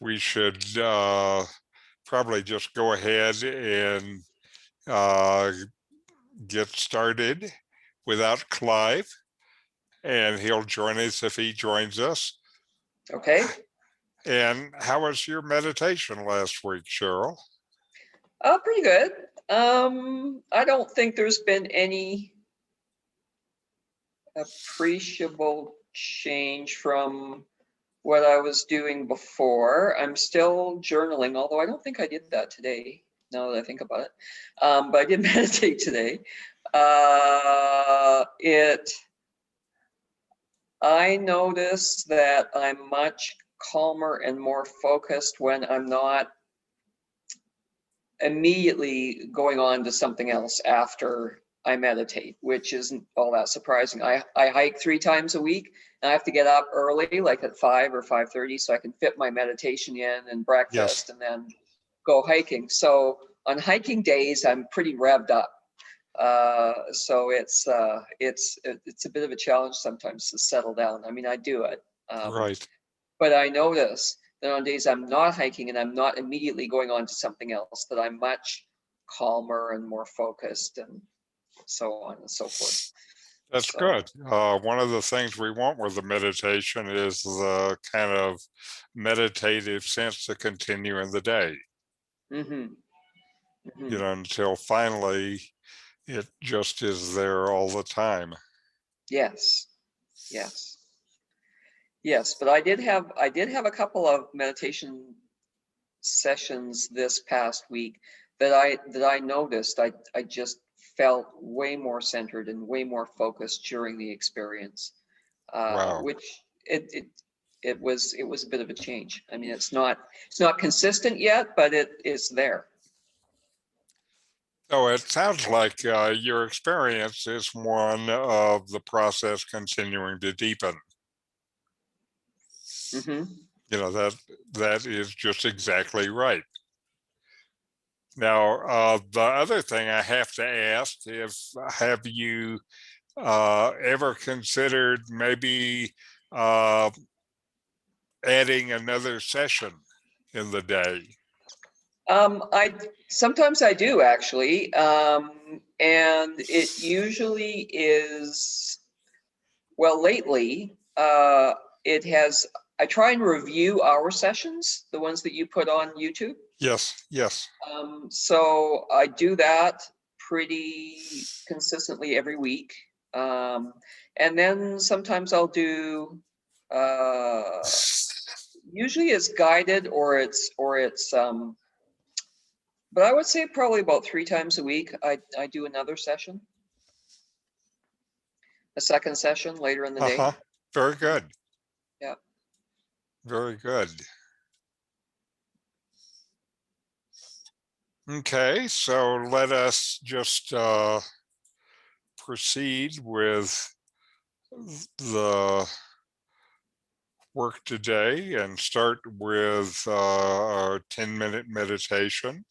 we should probably just go ahead and uh, get started without Clive, and he'll join us if he joins us. Okay. And how was your meditation last week, Cheryl? Pretty good. I don't think there's been any appreciable change from what I was doing before. I'm still journaling, although I don't think I did that today, now that I think about it. But I did meditate today. I notice that I'm much calmer and more focused when I'm not immediately going on to something else after I meditate, which isn't all that surprising. I hike 3 times a week, and I have to get up early, like at 5 or 5:30, so I can fit my meditation in and breakfast and then go hiking. So on hiking days, I'm pretty revved up. So it's a bit of a challenge sometimes to settle down. I mean, I do it, Right. but I notice that on days I'm not hiking and I'm not immediately going on to something else, that I'm much calmer and more focused and so on and so forth. That's good. One of the things we want with the meditation is the kind of meditative sense to continue in the day, Mm-hmm. Mm-hmm. until finally it just is there all the time. Yes. Yes. Yes. But I did have a couple of meditation sessions this past week that I noticed I just felt way more centered and way more focused during the experience, Wow. which it was a bit of a change. I mean, it's not consistent yet, but it is there. So it sounds like your experience is one of the process continuing to deepen. Mm-hmm. That is just exactly right. Now, the other thing I have to ask is, have you ever considered maybe uh, adding another session in the day? I sometimes I do actually, and it usually is, well, lately it has. I try and review our sessions, the ones that you put on YouTube. Yes, yes. So I do that pretty consistently every week, and then sometimes I'll do. Usually it's guided or it's but I would say probably about 3 times a week, I do another session, a second session later in the day. Uh-huh. Very good. Yeah. Very good. Okay, so let us just proceed with the work today and start with our 10-minute meditation.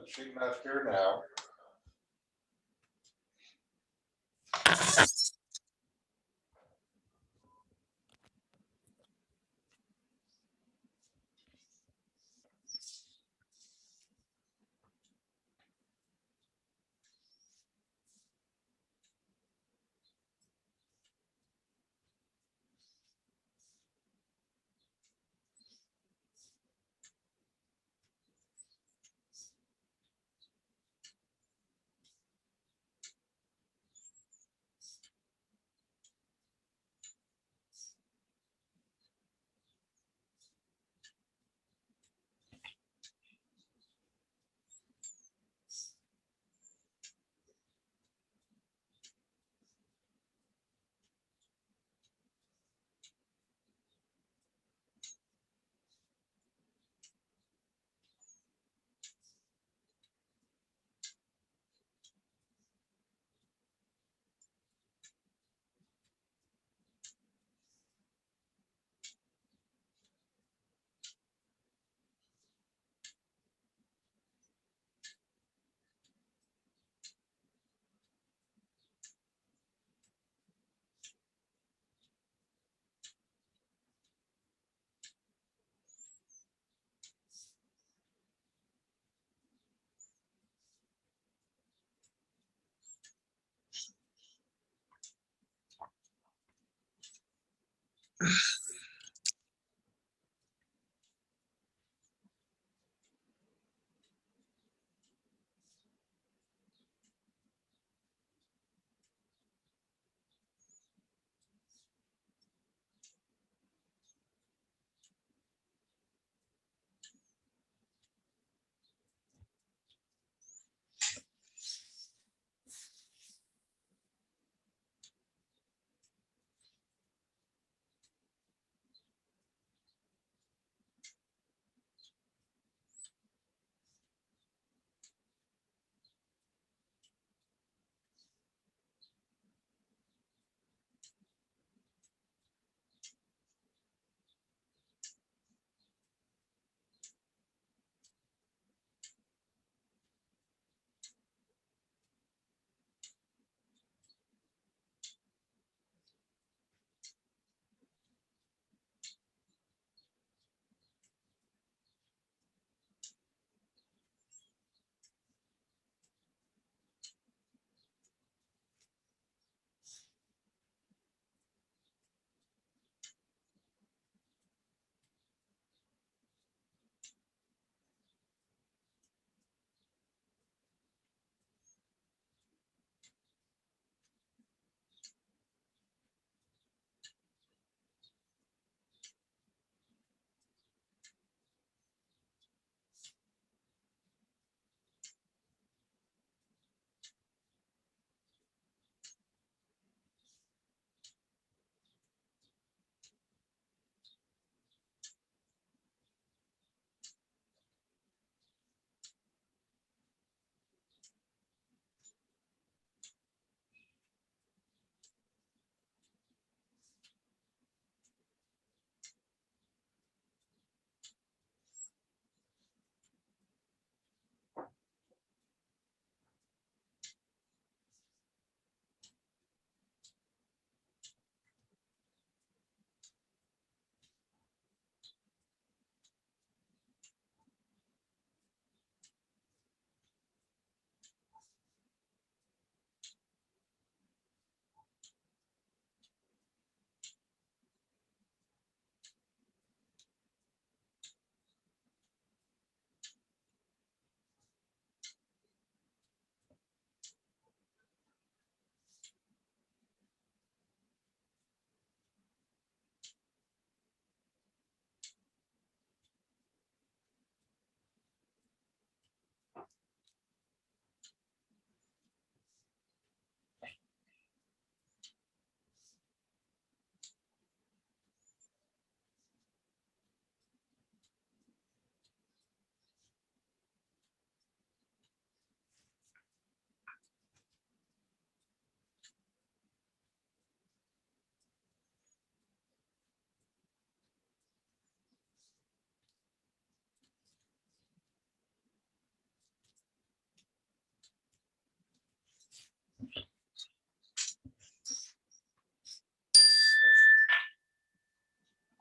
She's not here now.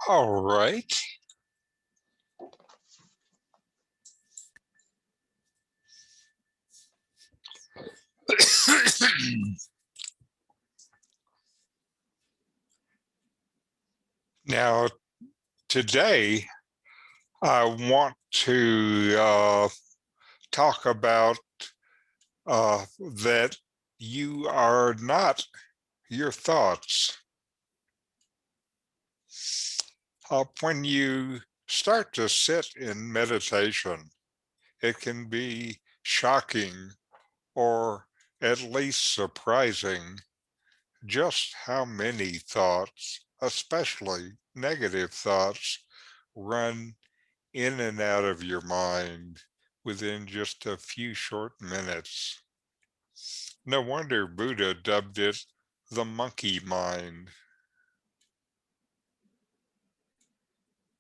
All right. Now, today, I want to talk about that you are not your thoughts. When you start to sit in meditation, it can be shocking or at least surprising just how many thoughts, especially negative thoughts, run in and out of your mind within just a few short minutes. No wonder Buddha dubbed it the monkey mind.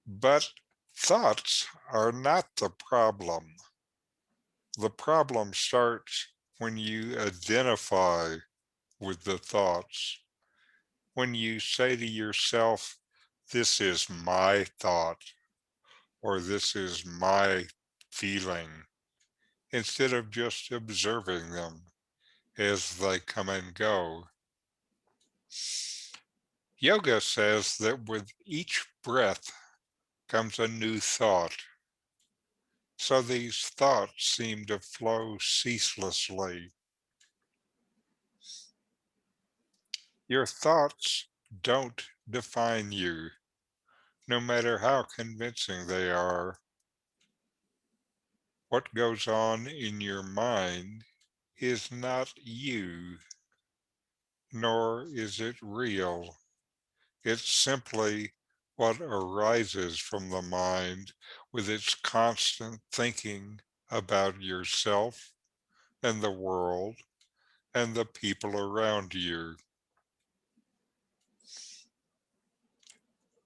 But thoughts are not the problem. The problem starts when you identify with the thoughts. When you say to yourself, this is my thought, or this is my feeling, instead of just observing them as they come and go. Yoga says that with each breath comes a new thought. So these thoughts seem to flow ceaselessly. Your thoughts don't define you, no matter how convincing they are. What goes on in your mind is not you, nor is it real. It's simply what arises from the mind with its constant thinking about yourself and the world and the people around you.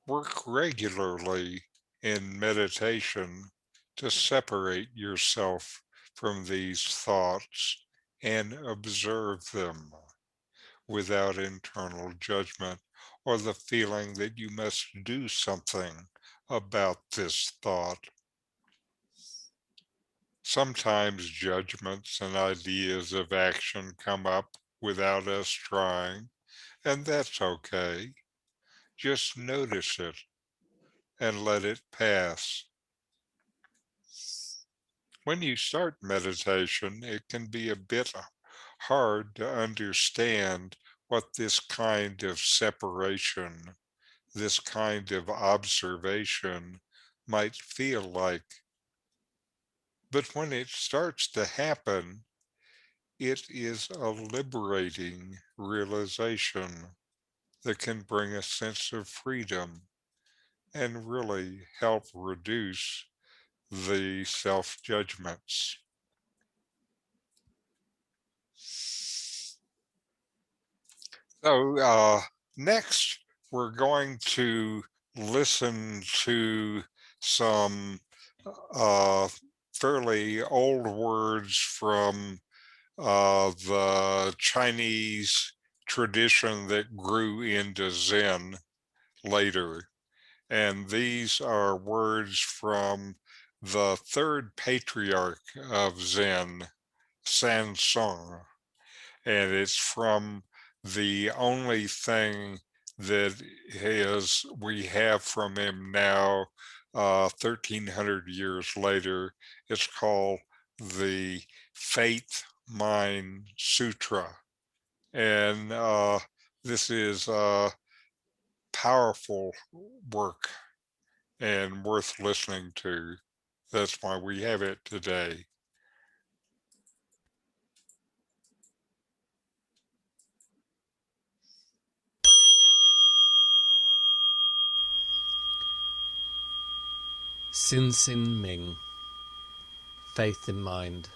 Work regularly in meditation to separate yourself from these thoughts and observe them without internal judgment or the feeling that you must do something about this thought. Sometimes judgments and ideas of action come up without us trying, and that's okay. Just notice it and let it pass. When you start meditation, it can be a bit hard to understand what this kind of separation, this kind of observation might feel like. But when it starts to happen, it is a liberating realization that can bring a sense of freedom and really help reduce the self-judgments. So next, we're going to listen to some uh, fairly old words from the Chinese tradition that grew into Zen later. And these are words from the third patriarch of Zen, Sansong. And it's from the only thing that we have from him now, 1300 years later. It's called the Faith Mind Sutra. And this is a powerful work and worth listening to. That's why we have it today. Hsin Hsin Ming, Faith in Mind,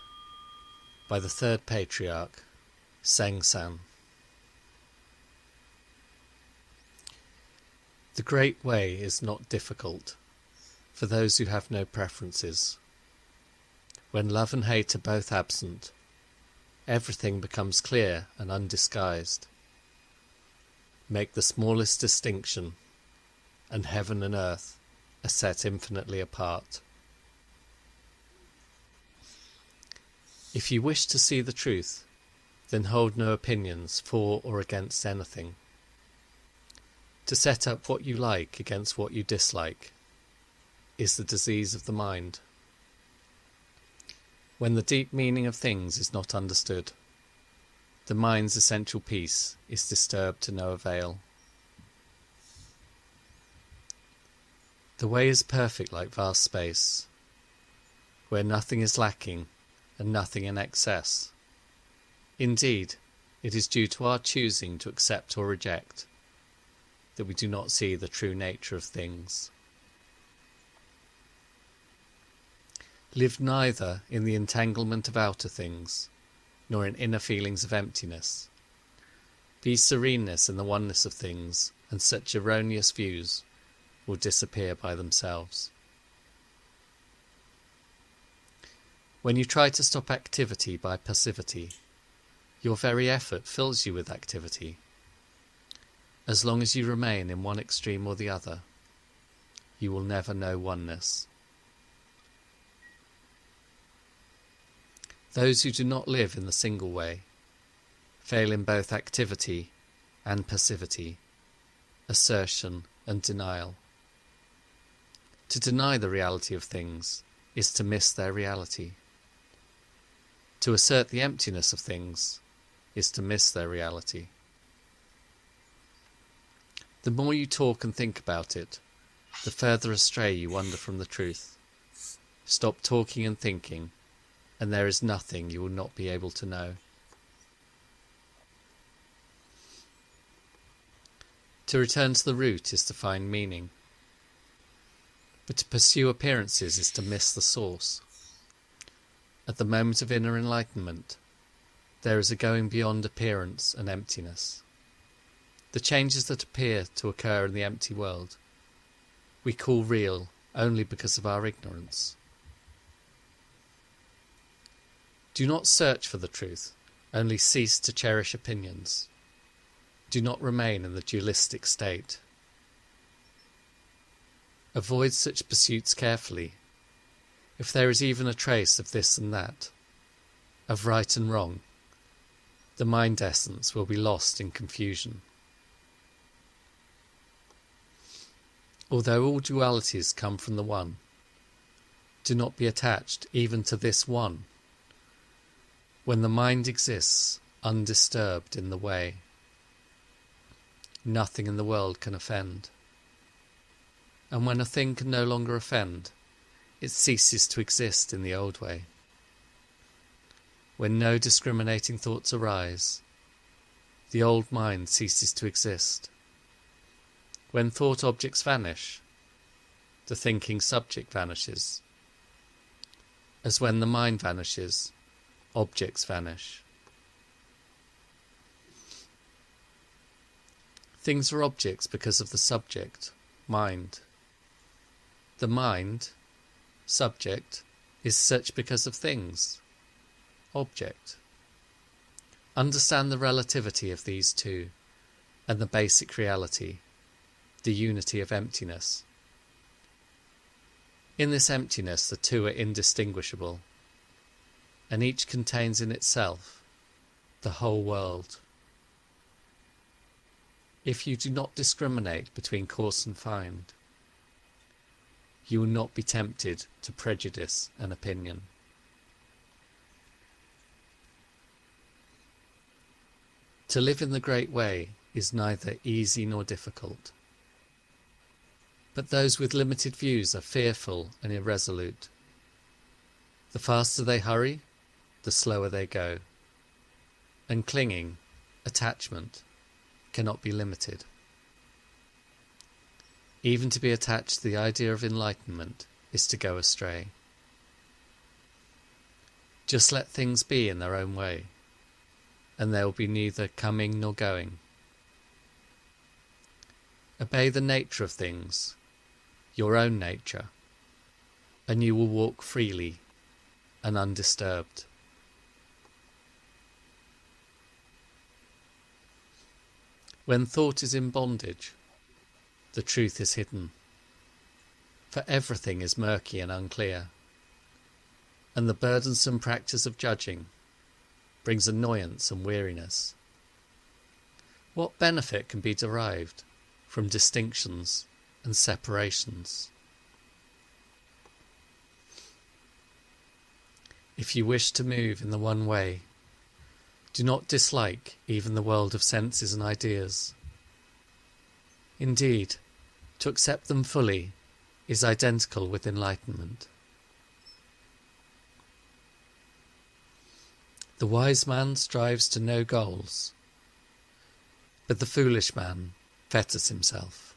by the third patriarch, Sengcan. The great way is not difficult for those who have no preferences. When love and hate are both absent, everything becomes clear and undisguised. Make the smallest distinction, and heaven and earth are set infinitely apart. If you wish to see the truth, then hold no opinions for or against anything. To set up what you like against what you dislike is the disease of the mind. When the deep meaning of things is not understood, the mind's essential peace is disturbed to no avail. The way is perfect like vast space, where nothing is lacking and nothing in excess. Indeed, it is due to our choosing to accept or reject that we do not see the true nature of things. Live neither in the entanglement of outer things, nor in inner feelings of emptiness. Be sereneness in the oneness of things, and such erroneous views will disappear by themselves. When you try to stop activity by passivity, your very effort fills you with activity. As long as you remain in one extreme or the other, you will never know oneness. Those who do not live in the single way fail in both activity and passivity, assertion and denial. To deny the reality of things is to miss their reality. To assert the emptiness of things is to miss their reality. The more you talk and think about it, the further astray you wander from the truth. Stop talking and thinking, and there is nothing you will not be able to know. To return to the root is to find meaning. But to pursue appearances is to miss the source. At the moment of inner enlightenment, there is a going beyond appearance and emptiness. The changes that appear to occur in the empty world, we call real only because of our ignorance. Do not search for the truth, only cease to cherish opinions. Do not remain in the dualistic state. Avoid such pursuits carefully. If there is even a trace of this and that, of right and wrong, the mind essence will be lost in confusion. Although all dualities come from the One, do not be attached even to this One. When the mind exists undisturbed in the way, nothing in the world can offend. And when a thing can no longer offend, it ceases to exist in the old way. When no discriminating thoughts arise, the old mind ceases to exist. When thought objects vanish, the thinking subject vanishes. As when the mind vanishes, objects vanish. Things are objects because of the subject, mind. The mind, subject, is such because of things, object. Understand the relativity of these two, and the basic reality, the unity of emptiness. In this emptiness the two are indistinguishable, and each contains in itself the whole world. If you do not discriminate between coarse and fine, you will not be tempted to prejudice and opinion. To live in the great way is neither easy nor difficult. But those with limited views are fearful and irresolute. The faster they hurry, the slower they go. And clinging, attachment, cannot be limited. Even to be attached to the idea of enlightenment is to go astray. Just let things be in their own way, and there will be neither coming nor going. Obey the nature of things, your own nature, and you will walk freely and undisturbed. When thought is in bondage, the truth is hidden, for everything is murky and unclear, and the burdensome practice of judging brings annoyance and weariness. What benefit can be derived from distinctions and separations? If you wish to move in the one way, do not dislike even the world of senses and ideas. Indeed, to accept them fully is identical with enlightenment. The wise man strives to know goals, but the foolish man fetters himself.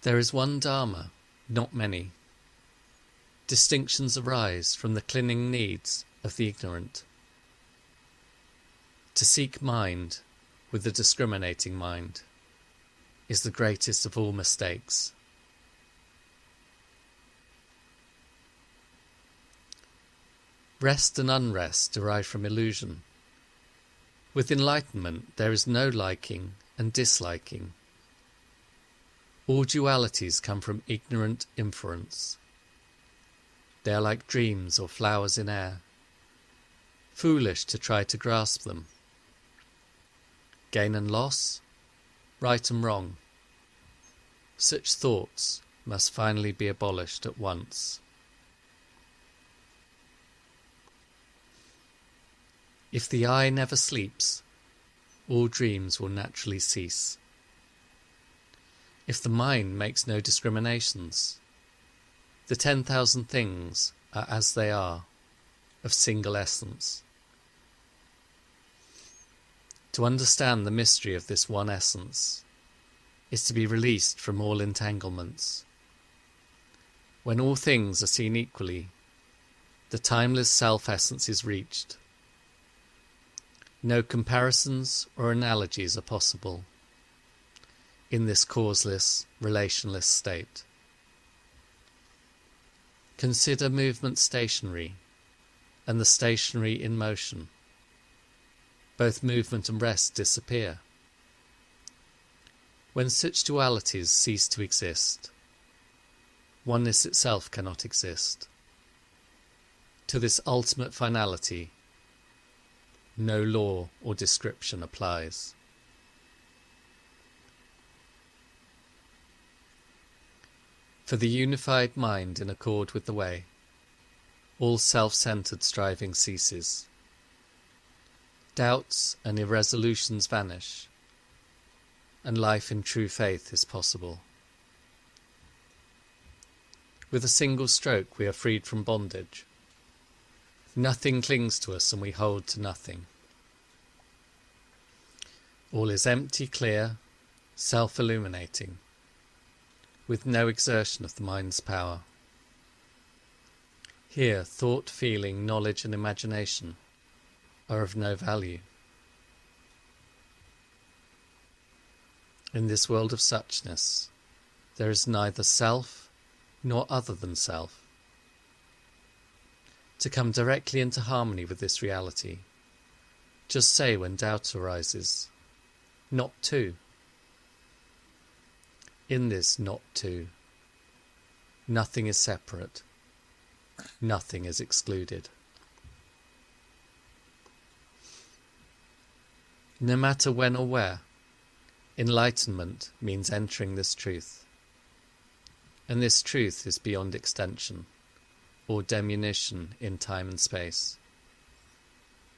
There is one Dharma, not many. Distinctions arise from the clinging needs of the ignorant. To seek mind with the discriminating mind is the greatest of all mistakes. Rest and unrest derive from illusion. With enlightenment there is no liking and disliking. All dualities come from ignorant inference. They are like dreams or flowers in air, foolish to try to grasp them. Gain and loss, right and wrong. Such thoughts must finally be abolished at once. If the eye never sleeps, all dreams will naturally cease. If the mind makes no discriminations, the 10,000 things are as they are, of single essence. To understand the mystery of this one essence is to be released from all entanglements. When all things are seen equally, the timeless self-essence is reached. No comparisons or analogies are possible in this causeless, relationless state. Consider movement stationary and the stationary in motion. Both movement and rest disappear. When such dualities cease to exist, oneness itself cannot exist. To this ultimate finality, no law or description applies. For the unified mind in accord with the way, all self-centered striving ceases. Doubts and irresolutions vanish, and life in true faith is possible. With a single stroke we are freed from bondage. Nothing clings to us and we hold to nothing. All is empty, clear, self-illuminating, with no exertion of the mind's power. Here thought, feeling, knowledge and imagination are of no value. In this world of suchness, there is neither self nor other than self. To come directly into harmony with this reality, just say when doubt arises, not to. In this not to, nothing is separate, nothing is excluded. No matter when or where, enlightenment means entering this truth. And this truth is beyond extension, or diminution in time and space.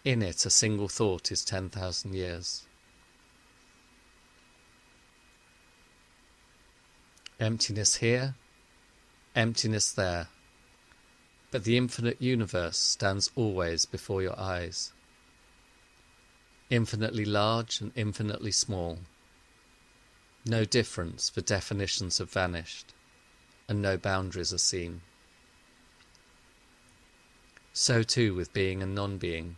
In it a single thought is 10,000 years. Emptiness here, emptiness there, but the infinite universe stands always before your eyes. Infinitely large and infinitely small. No difference, for definitions have vanished, and no boundaries are seen. So too with being and non-being.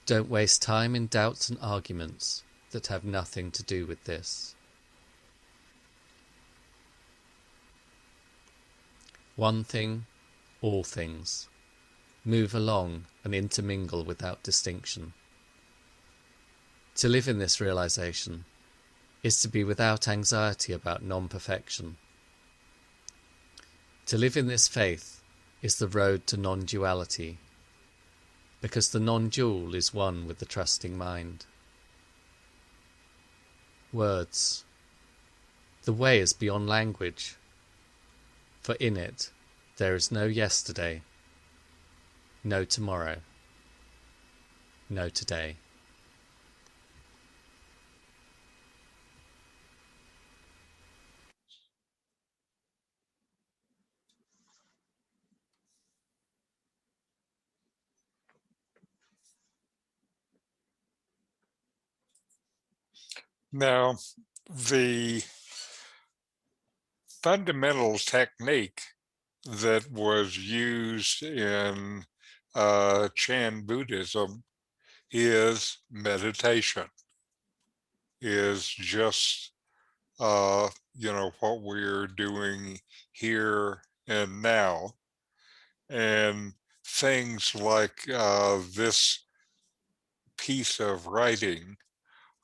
Don't waste time in doubts and arguments that have nothing to do with this. One thing, all things. move along and intermingle without distinction. To live in this realization is to be without anxiety about non-perfection. To live in this faith is the road to non-duality, because the non-dual is one with the trusting mind. Words. The way is beyond language, for in it there is no yesterday, no tomorrow, no today. Now, the fundamental technique that was used in Chan Buddhism is meditation, is just, what we're doing here and now. And things like this piece of writing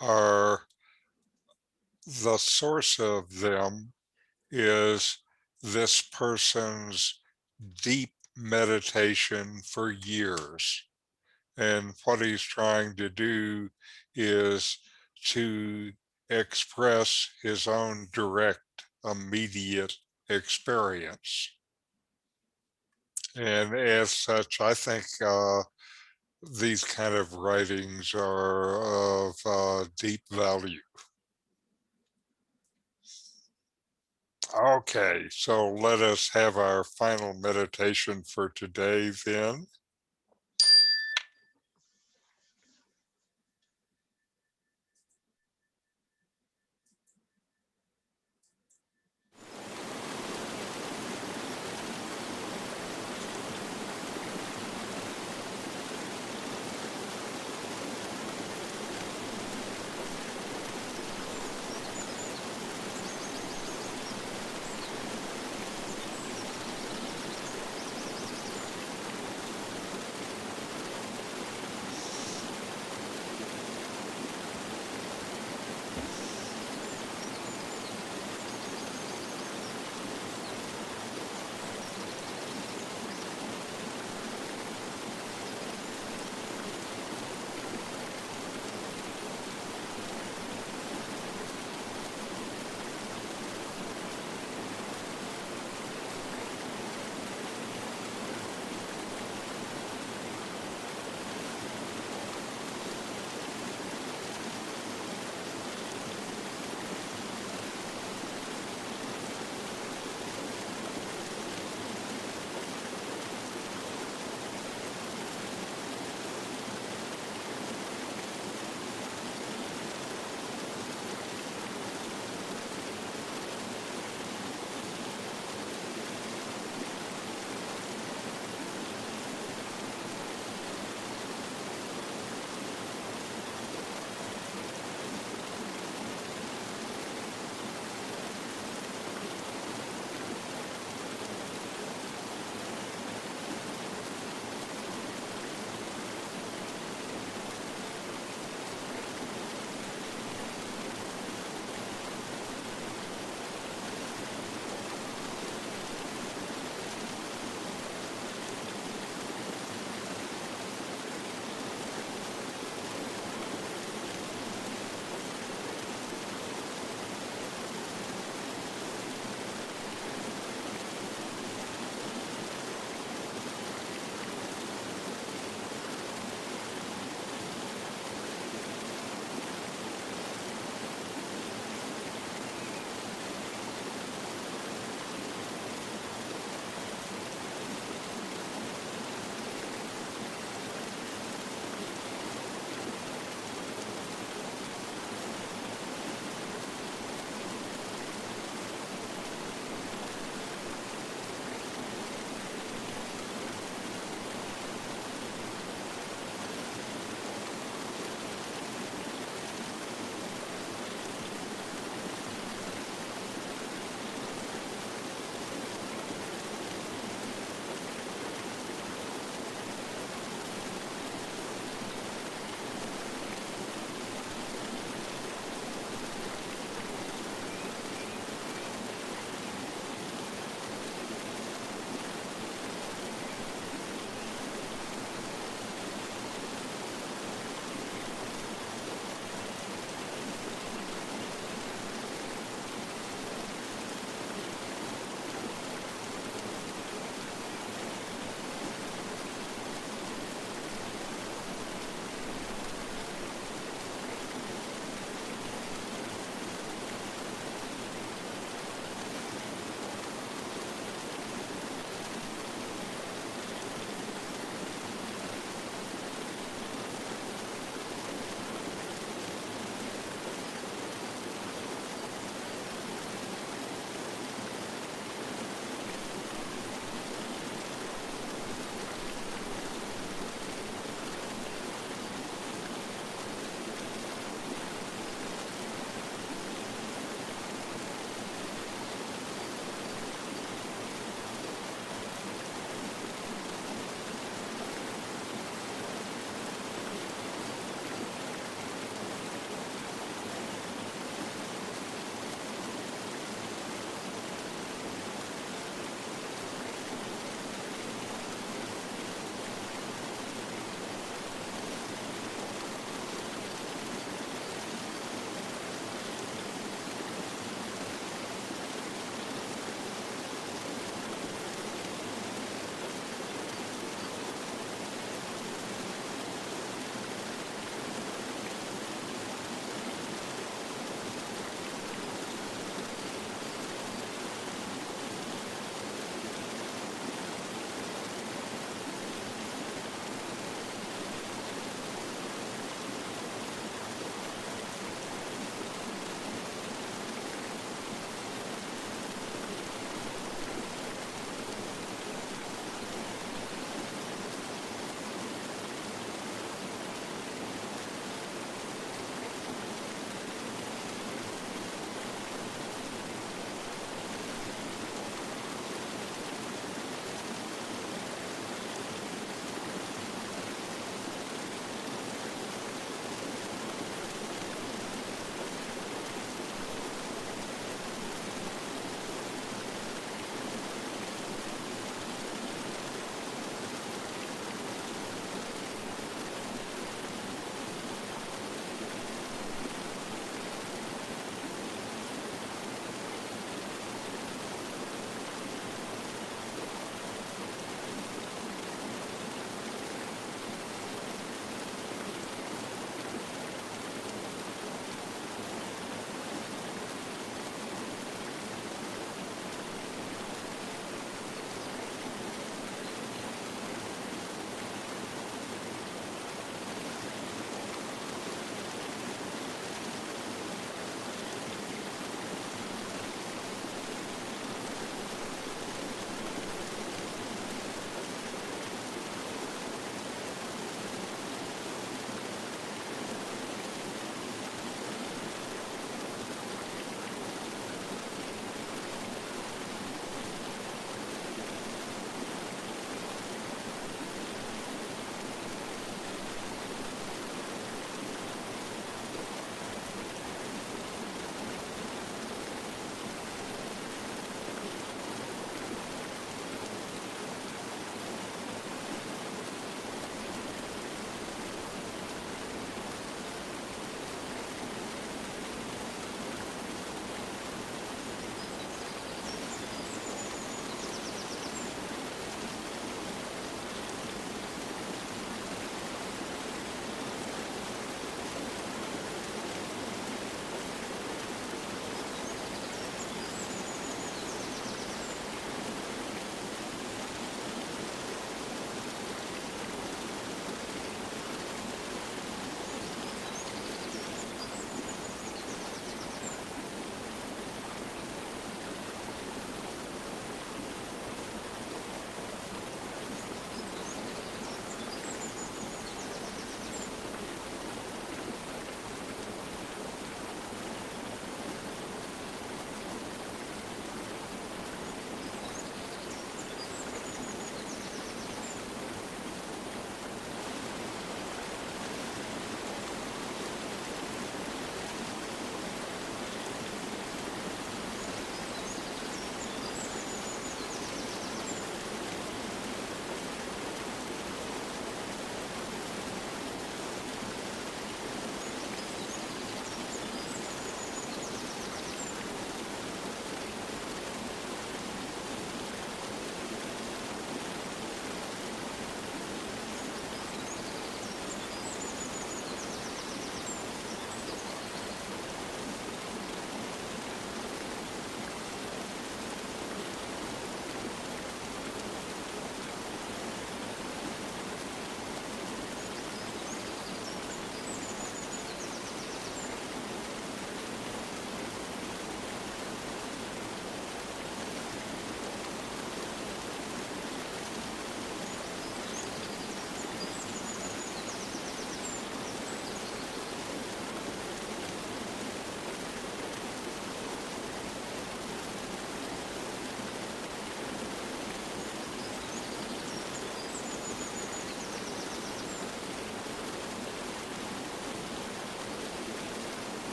are the source of them is this person's deep meditation for years. And what he's trying to do is to express his own direct, immediate experience. And as such, I think these kind of writings are of deep value. Okay, so let us have our final meditation for today then.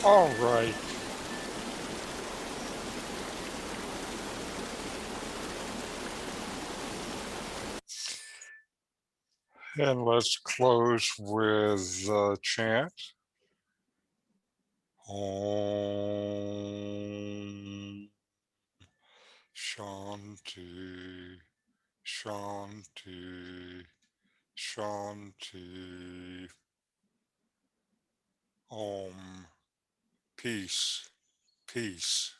All right. And let's close with chant. Om Shanti, Shanti, Shanti. Om. Peace, peace,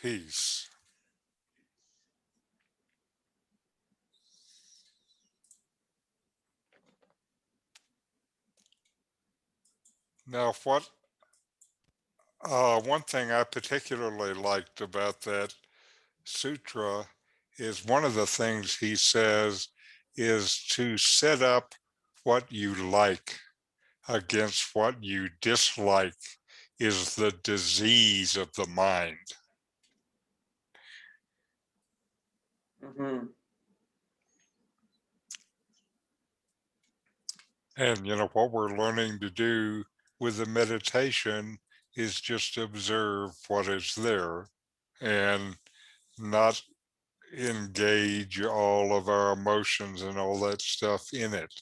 peace. Now, one thing I particularly liked about that sutra is one of the things he says is to set up what you like against what you dislike is the disease of the mind. Mm-hmm. And, what we're learning to do with the meditation is just observe what is there and not engage all of our emotions and all that stuff in it.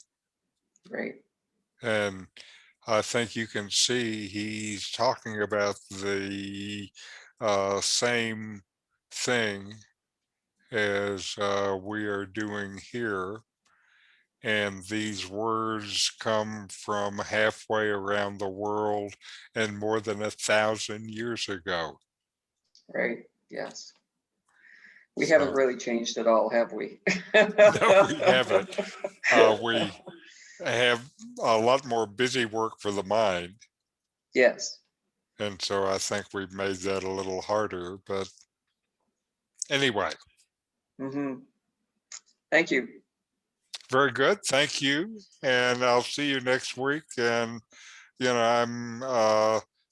Right. And I think you can see he's talking about the same thing as we are doing here. And these words come from halfway around the world and more than 1,000 years ago. Right. Yes. We So, haven't really changed at all, have we? no, we haven't. We have a lot more busy work for the mind. Yes. And so I think we've made that a little harder. But anyway. Mm-hmm. Thank you. Very good. Thank you. And I'll see you next week. And, I'm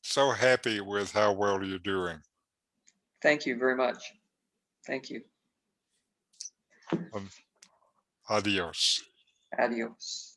so happy with how well you're doing. Thank you very much. Thank you. Adios. Adios.